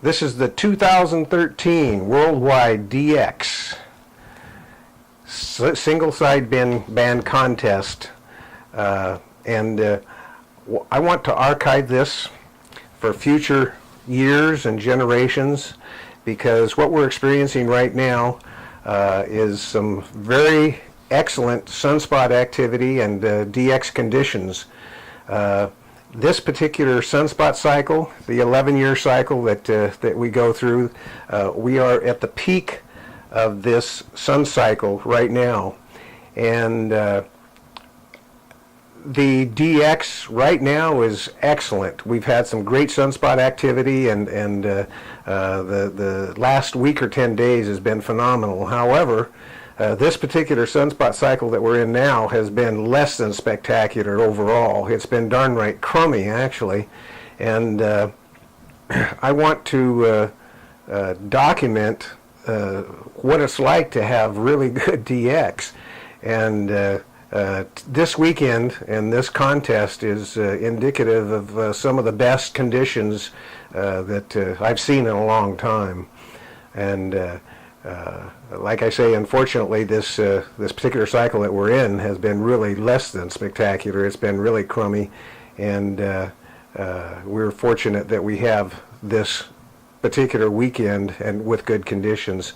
This is the 2013 Worldwide DX Single Side Band Contest. And I want to archive this for future years and generations, because what we're experiencing right now is some very excellent sunspot activity and DX conditions. This particular sunspot cycle, the 11-year cycle that we go through, we are at the peak of this sun cycle right now, and the DX right now is excellent. We've had some great sunspot activity, and the last week or 10 days has been phenomenal. However, this particular sunspot cycle that we're in now has been less than spectacular overall. It's been darn right crummy, actually, and I want to document what it's like to have really good DX. And this weekend and this contest is indicative of some of the best conditions that I've seen in a long time. And like I say, unfortunately, this particular cycle that we're in has been really less than spectacular. It's been really crummy, and we're fortunate that we have this particular weekend and with good conditions.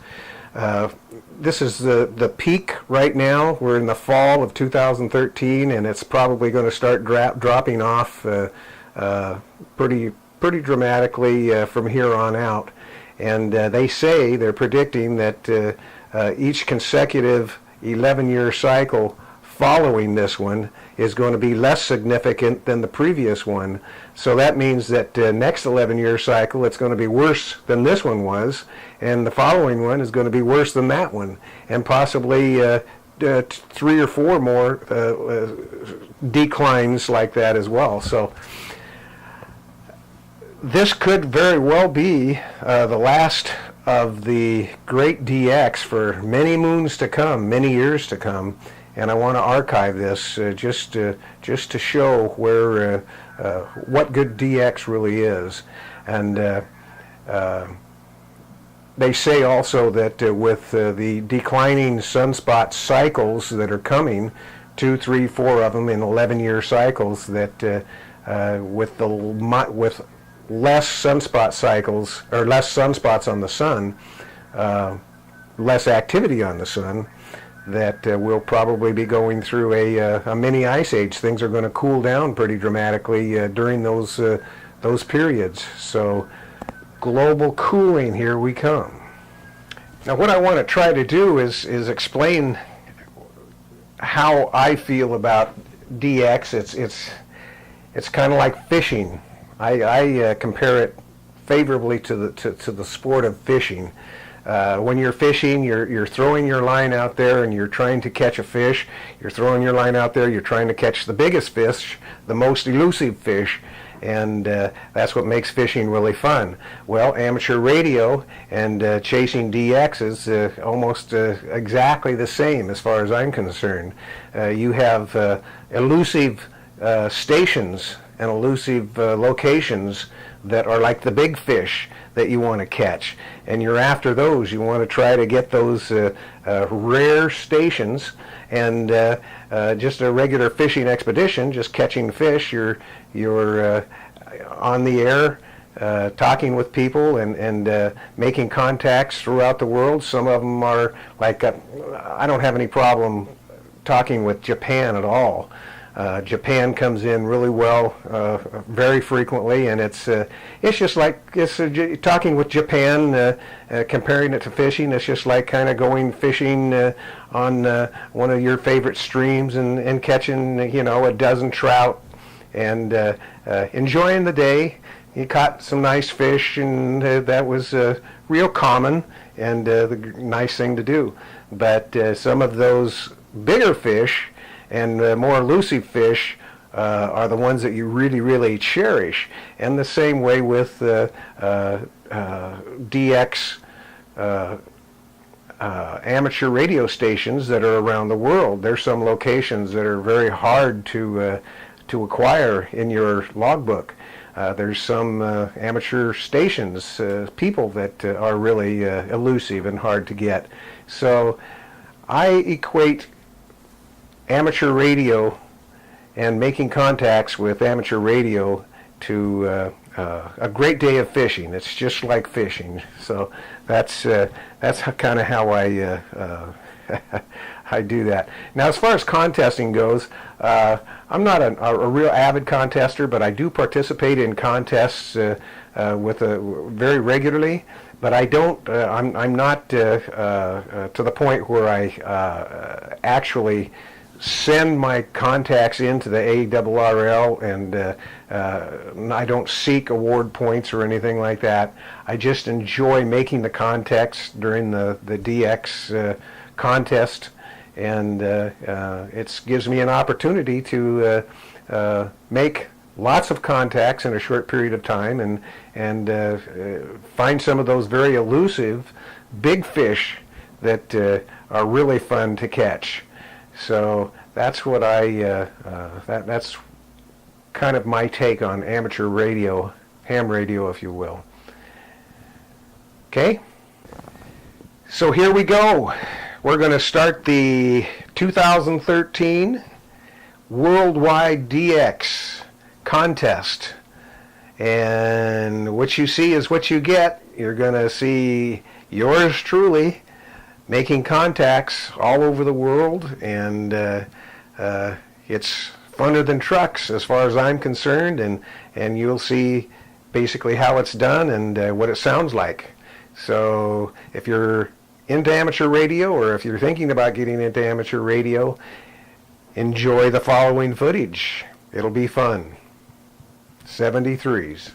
This is the peak right now. We're in the fall of 2013, and it's probably going to start dropping off pretty dramatically from here on out. And they're predicting that each consecutive 11-year cycle following this one is going to be less significant than the previous one. So that means that next 11-year cycle, it's going to be worse than this one was, and the following one is going to be worse than that one, and possibly 3 or 4 more declines like that as well. So this could very well be the last of the great DX for many moons to come, many years to come, and I want to archive this just to show where what good DX really is. And they say also that with the declining sunspot cycles that are coming, 2, 3, 4 of them in 11-year cycles, that with less sunspot cycles, or less sunspots on the sun, less activity on the sun, that we'll probably be going through a mini ice age. Things are going to cool down pretty dramatically during those periods. So global cooling, here we come. Now what I want to try to do is explain how I feel about DX. It's kind of like fishing. I compare it favorably to the sport of fishing. When you're fishing, you're throwing your line out there and you're trying to catch a fish. You're throwing your line out there, you're trying to catch the biggest fish, the most elusive fish, and that's what makes fishing really fun. Well, amateur radio and chasing DX is almost exactly the same as far as I'm concerned. You have elusive stations and elusive locations that are like the big fish that you want to catch, and you're after those. You want to try to get those rare stations, and just a regular fishing expedition, just catching fish, you're on the air talking with people and making contacts throughout the world. Some of them are like, I don't have any problem talking with Japan at all. Japan comes in really well, very frequently, and it's just like talking with Japan, comparing it to fishing. It's just like kind of going fishing on one of your favorite streams and catching, a dozen trout and enjoying the day. You caught some nice fish, and that was real common and the nice thing to do. But some of those bigger fish and more elusive fish are the ones that you really, really cherish. And the same way with DX amateur radio stations that are around the world. There's some locations that are very hard to acquire in your logbook. There's some amateur stations, people that are really elusive and hard to get. So I equate amateur radio and making contacts with amateur radio to a great day of fishing. It's just like fishing. So that's kind of how I I do that. Now, as far as contesting goes, I'm not a real avid contester, but I do participate in contests very regularly. But I don't. I'm not to the point where I actually send my contacts into the ARRL, and I don't seek award points or anything like that. I just enjoy making the contacts during the DX contest, and it gives me an opportunity to make lots of contacts in a short period of time, and find some of those very elusive big fish that are really fun to catch. So that's what that's kind of my take on amateur radio, ham radio, if you will. Okay, so here we go. We're going to start the 2013 Worldwide DX contest, and what you see is what you get. You're going to see yours truly making contacts all over the world, and it's funner than trucks as far as I'm concerned, and you'll see basically how it's done and what it sounds like. So if you're into amateur radio, or if you're thinking about getting into amateur radio, enjoy the following footage. It'll be fun. 73s.